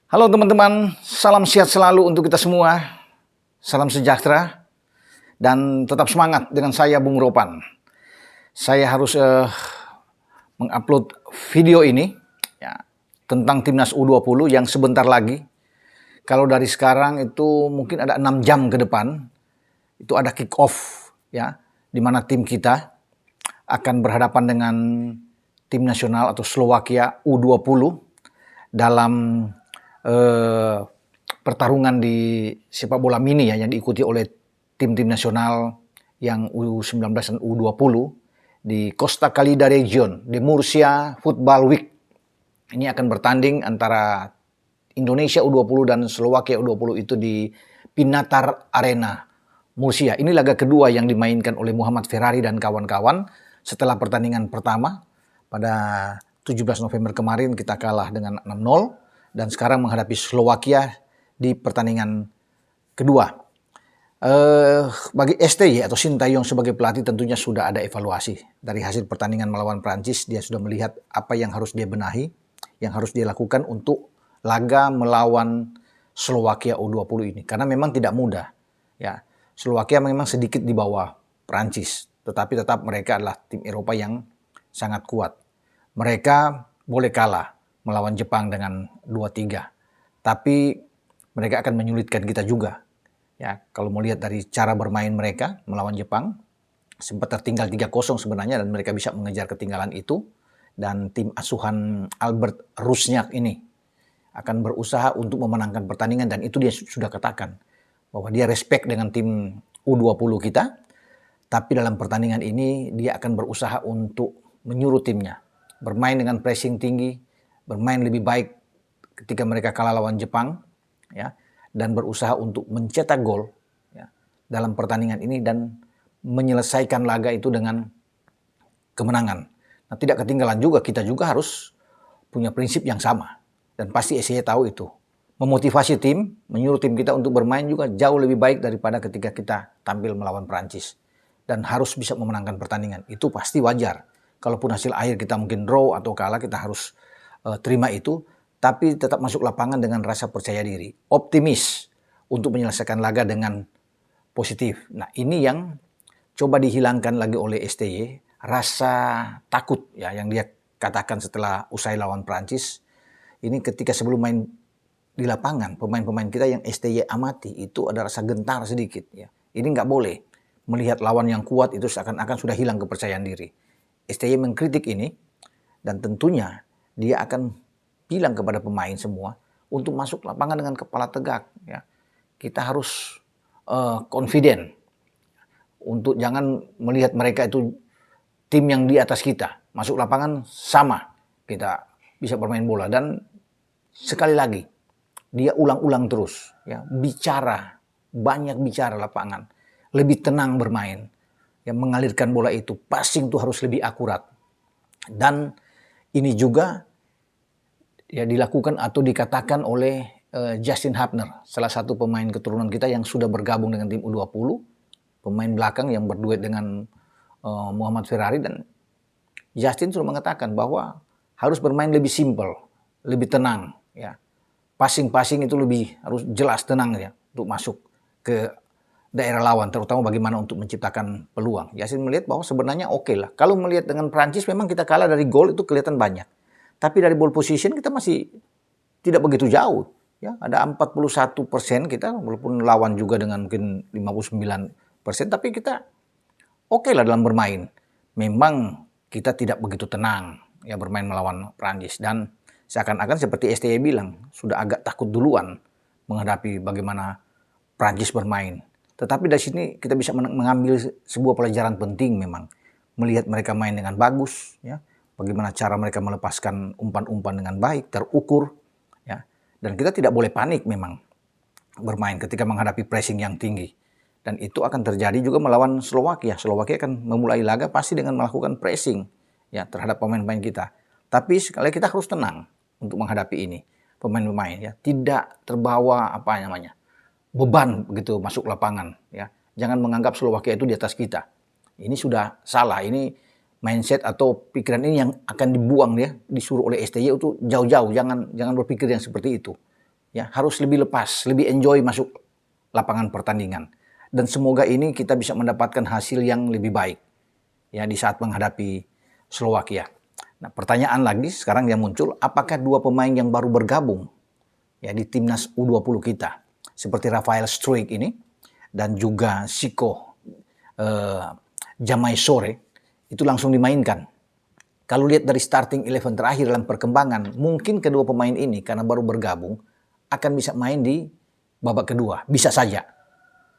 Halo teman-teman, salam sehat selalu untuk kita semua. Salam sejahtera dan tetap semangat dengan saya Bung Ropan. Saya harus mengupload video ini ya, tentang Timnas U20 yang sebentar lagi. Kalau dari sekarang itu mungkin ada 6 jam ke depan, itu ada kick off ya, di mana tim kita akan berhadapan dengan tim nasional atau Slovakia U20 dalam pertarungan di sepak bola mini ya, yang diikuti oleh tim-tim nasional yang U19 dan U20 di Costa Calida Region di Murcia Football Week. Ini akan bertanding antara Indonesia U20 dan Slovakia U20 itu di Pinatar Arena Murcia. Ini laga kedua yang dimainkan oleh Muhammad Ferrari dan kawan-kawan setelah pertandingan pertama pada 17 November kemarin kita kalah dengan 6-0. Dan sekarang menghadapi Slovakia di pertandingan kedua. Bagi STY atau Sintayong sebagai pelatih tentunya sudah ada evaluasi. Dari hasil pertandingan melawan Prancis, dia sudah melihat apa yang harus dia benahi, yang harus dia lakukan untuk laga melawan Slovakia U20 ini. Karena memang tidak mudah. Ya, Slovakia memang sedikit di bawah Prancis, tetapi tetap mereka adalah tim Eropa yang sangat kuat. Mereka boleh kalah melawan Jepang dengan 2-3. Tapi mereka akan menyulitkan kita juga. Ya, kalau melihat dari cara bermain mereka melawan Jepang, sempat tertinggal 3-0 sebenarnya dan mereka bisa mengejar ketinggalan itu. Dan tim asuhan Albert Rusnyak ini akan berusaha untuk memenangkan pertandingan dan itu dia sudah katakan bahwa dia respect dengan tim U20 kita. Tapi dalam pertandingan ini dia akan berusaha untuk menyuruh timnya bermain dengan pressing tinggi, bermain lebih baik ketika mereka kalah lawan Jepang, ya, dan berusaha untuk mencetak gol ya, dalam pertandingan ini dan menyelesaikan laga itu dengan kemenangan. Nah, tidak ketinggalan juga, kita juga harus punya prinsip yang sama dan pasti SCY tahu itu. Memotivasi tim, menyuruh tim kita untuk bermain juga jauh lebih baik daripada ketika kita tampil melawan Prancis dan harus bisa memenangkan pertandingan. Itu pasti wajar. Kalaupun hasil akhir kita mungkin draw atau kalah, kita harus terima itu, tapi tetap masuk lapangan dengan rasa percaya diri, optimis untuk menyelesaikan laga dengan positif. Nah, ini yang coba dihilangkan lagi oleh STY, rasa takut ya yang dia katakan setelah usai lawan Prancis. Ini ketika sebelum main di lapangan, pemain-pemain kita yang STY amati itu ada rasa gentar sedikit ya. Ini nggak boleh. Melihat lawan yang kuat itu seakan-akan sudah hilang kepercayaan diri. STY mengkritik ini dan tentunya dia akan bilang kepada pemain semua untuk masuk lapangan dengan kepala tegak. Ya. Kita harus confident untuk jangan melihat mereka itu tim yang di atas kita. Masuk lapangan sama kita bisa bermain bola dan sekali lagi dia ulang-ulang terus. Ya, bicara, banyak bicara lapangan, lebih tenang bermain. Ya, mengalirkan bola itu, passing itu harus lebih akurat. Dan ini juga ya dilakukan atau dikatakan oleh Justin Hubner, salah satu pemain keturunan kita yang sudah bergabung dengan tim U20, pemain belakang yang berduet dengan Muhammad Ferrari, dan Justin sudah mengatakan bahwa harus bermain lebih simpel, lebih tenang ya. Passing itu lebih harus jelas tenang ya untuk masuk ke daerah lawan, terutama bagaimana untuk menciptakan peluang. Justin melihat bahwa sebenarnya oke lah. Kalau melihat dengan Prancis memang kita kalah dari gol itu kelihatan banyak. Tapi dari ball position kita masih tidak begitu jauh. Ya, ada 41% kita, walaupun lawan juga dengan mungkin 59%, tapi kita oke lah dalam bermain. Memang kita tidak begitu tenang ya bermain melawan Prancis. Dan seakan-akan seperti STY bilang, sudah agak takut duluan menghadapi bagaimana Prancis bermain. Tetapi dari sini kita bisa mengambil sebuah pelajaran penting memang. Melihat mereka main dengan bagus, ya. Bagaimana cara mereka melepaskan umpan-umpan dengan baik, terukur. Ya. Dan kita tidak boleh panik memang bermain ketika menghadapi pressing yang tinggi. Dan itu akan terjadi juga melawan Slovakia. Slovakia akan memulai laga pasti dengan melakukan pressing ya, terhadap pemain-pemain kita. Tapi sekali kita harus tenang untuk menghadapi ini. Pemain-pemain ya, tidak terbawa beban begitu masuk lapangan. Ya. Jangan menganggap Slovakia itu di atas kita. Ini sudah salah. Ini mindset atau pikiran ini yang akan dibuang ya, disuruh oleh STY itu jauh-jauh, jangan berpikir yang seperti itu. ya harus lebih lepas, lebih enjoy masuk lapangan pertandingan. Dan semoga ini kita bisa mendapatkan hasil yang lebih baik ya di saat menghadapi Slovakia. Nah, pertanyaan lagi sekarang yang muncul, apakah dua pemain yang baru bergabung ya di timnas U20 kita seperti Rafael Struijk ini dan juga Siko Jamaisore itu langsung dimainkan. Kalau lihat dari starting 11 terakhir dalam perkembangan, mungkin kedua pemain ini karena baru bergabung akan bisa main di babak kedua, bisa saja.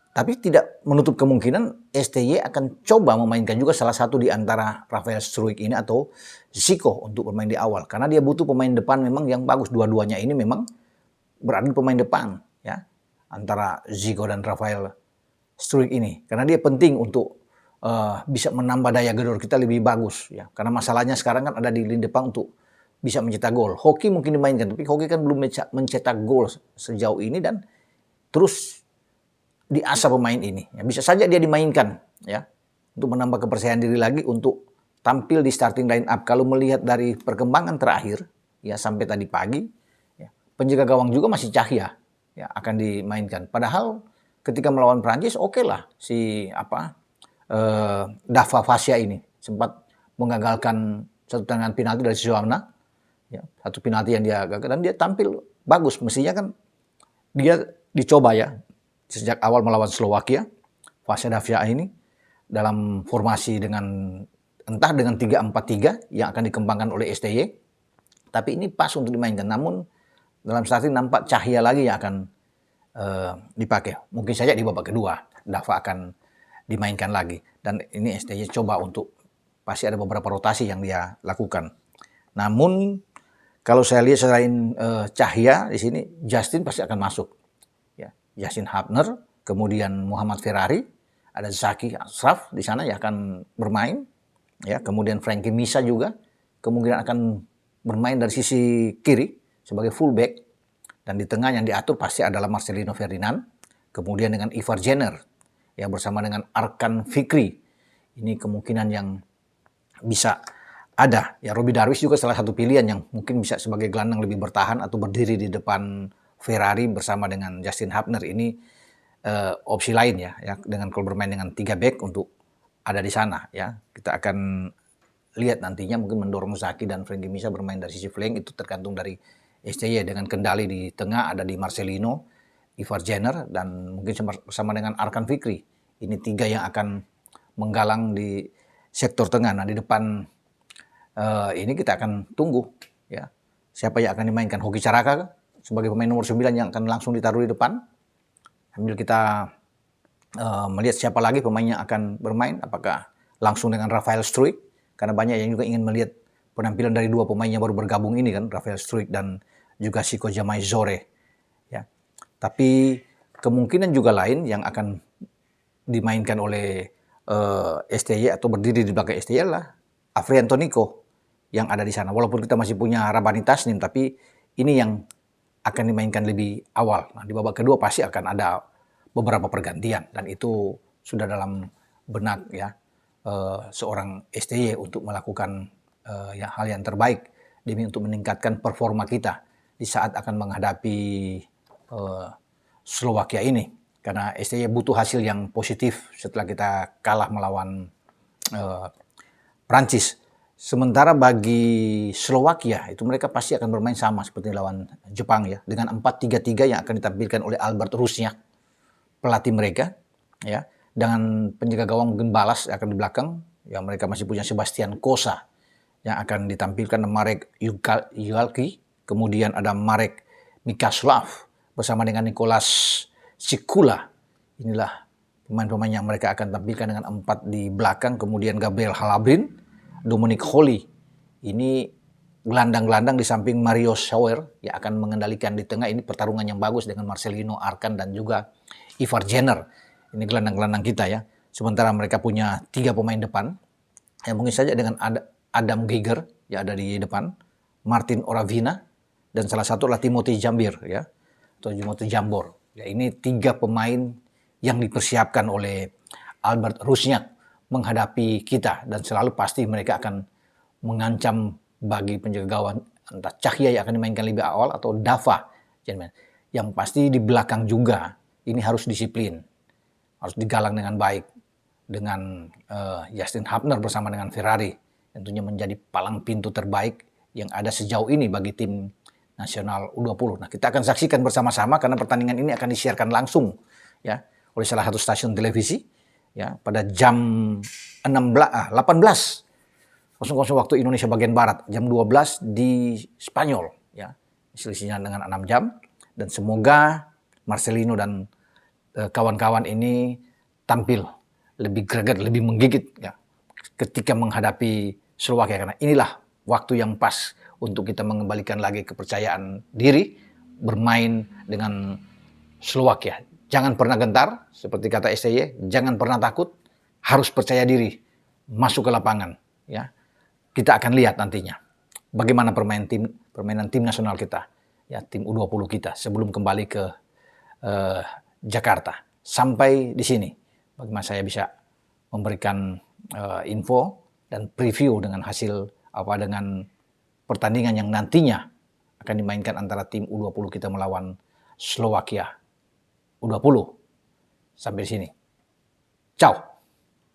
Tapi tidak menutup kemungkinan STY akan coba memainkan juga salah satu di antara Rafael Struijk ini atau Zico untuk bermain di awal. Karena dia butuh pemain depan memang yang bagus. Dua-duanya ini memang berada di pemain depan ya antara Zico dan Rafael Struijk ini. Karena dia penting untuk bisa menambah daya gedor kita lebih bagus ya. Karena masalahnya sekarang kan ada di lini depan untuk bisa mencetak gol. Hoki mungkin dimainkan, tapi Hoki kan belum mencetak gol sejauh ini dan terus diasah pemain ini. Ya, bisa saja dia dimainkan ya untuk menambah kepercayaan diri lagi untuk tampil di starting line up. Kalau melihat dari perkembangan terakhir ya sampai tadi pagi, ya, penjaga gawang juga masih Cahya ya akan dimainkan. Padahal ketika melawan Prancis oke lah si Dava Fasya ini sempat mengagalkan satu tendangan penalti dari Suamna. Ya, satu penalti yang dia gagal dan dia tampil bagus. Mestinya kan dia dicoba ya sejak awal melawan Slovakia, Fasya Davia ini dalam formasi entah dengan 3-4-3 yang akan dikembangkan oleh STY, tapi ini pas untuk dimainkan. Namun dalam starting nampak Cahya lagi yang akan dipakai. Mungkin saja di babak kedua Dava akan dimainkan lagi. Dan ini STY coba untuk pasti ada beberapa rotasi yang dia lakukan. Namun kalau saya lihat selain Cahya di sini Justin pasti akan masuk. Yassin Hapner, kemudian Muhammad Ferrari, ada Zaki Ashraf di sana yang akan bermain, ya, kemudian Frankie Misa juga kemungkinan akan bermain dari sisi kiri sebagai fullback, dan di tengah yang diatur pasti adalah Marcelino Ferdinand, kemudian dengan Ivar Jenner, ya bersama dengan Arkan Fikri, ini kemungkinan yang bisa ada, ya Robbie Darwish juga salah satu pilihan yang mungkin bisa sebagai gelandang lebih bertahan atau berdiri di depan Ferrari bersama dengan Justin Hapner. Ini opsi lain ya dengan kalau bermain dengan 3 back untuk ada di sana ya. Kita akan lihat nantinya mungkin mendorong Zaki dan Frankie Misa bermain dari sisi flank, itu tergantung dari STY. Dengan kendali di tengah ada di Marcelino, Ivar Jenner dan mungkin bersama dengan Arkan Fikri. Ini 3 yang akan menggalang di sektor tengah. Nah di depan ini kita akan tunggu ya siapa yang akan dimainkan. Hoki Caraka sebagai pemain nomor 9 yang akan langsung ditaruh di depan. Sambil kita melihat siapa lagi pemain yang akan bermain. Apakah langsung dengan Rafael Struijk. Karena banyak yang juga ingin melihat penampilan dari dua pemain yang baru bergabung ini kan. Rafael Struijk dan juga Siko Jamaisore. Ya. Tapi kemungkinan juga lain yang akan dimainkan oleh STY atau berdiri di belakang STY adalah Afrianto Niko yang ada di sana. Walaupun kita masih punya Rabani Tasnim, tapi ini yang akan dimainkan lebih awal. Nah, di babak kedua pasti akan ada beberapa pergantian dan itu sudah dalam benak ya seorang STY untuk melakukan hal yang terbaik demi untuk meningkatkan performa kita di saat akan menghadapi Slovakia ini. Karena STY butuh hasil yang positif setelah kita kalah melawan Prancis. Sementara bagi Slovakia itu mereka pasti akan bermain sama seperti lawan Jepang ya, dengan 4-3-3 yang akan ditampilkan oleh Albert Rusniak, pelatih mereka ya, dengan penjaga gawang mungkin Balas akan di belakang, ya mereka masih punya Sebastian Kosa yang akan ditampilkan Marek Jualki, kemudian ada Marek Mikaslav bersama dengan Nicolas Sikula. Inilah pemain-pemain yang mereka akan tampilkan dengan 4 di belakang, kemudian Gabriel Halabrin, Dominic Holly, ini gelandang-gelandang di samping Mario Schauer yang akan mengendalikan di tengah. Ini pertarungan yang bagus dengan Marcelino, Arkan dan juga Ivar Jenner. Ini gelandang-gelandang kita ya. Sementara mereka punya 3 pemain depan. Ya mungkin saja dengan Adam Giger yang ada di depan, Martin Oravina dan salah satu adalah Timothy Jambir ya, atau Timothy Jambor. Ya ini 3 pemain yang dipersiapkan oleh Albert Rusniak menghadapi kita, dan selalu pasti mereka akan mengancam bagi penjaga gawang entah Cahya yang akan dimainkan lebih awal atau Dava. Yang pasti di belakang juga ini harus disiplin, harus digalang dengan baik dengan Justin Hubner bersama dengan Ferrari, tentunya menjadi palang pintu terbaik yang ada sejauh ini bagi tim nasional U20. Nah, kita akan saksikan bersama-sama karena pertandingan ini akan disiarkan langsung ya oleh salah satu stasiun televisi ya pada jam 18:00 waktu Indonesia bagian barat, jam 12 di Spanyol ya. Selisihnya dengan 6 jam dan semoga Marcelino dan kawan-kawan ini tampil lebih greget, lebih menggigit ya ketika menghadapi Slovakia, karena inilah waktu yang pas untuk kita mengembalikan lagi kepercayaan diri bermain dengan Slovakia. Jangan pernah gentar, seperti kata STY, jangan pernah takut, harus percaya diri, masuk ke lapangan. Ya, kita akan lihat nantinya bagaimana permainan tim nasional kita, ya tim U20 kita sebelum kembali ke Jakarta. Sampai di sini, bagaimana saya bisa memberikan info dan preview dengan hasil dengan pertandingan yang nantinya akan dimainkan antara tim U20 kita melawan Slovakia U20. Sampai di sini. Ciao.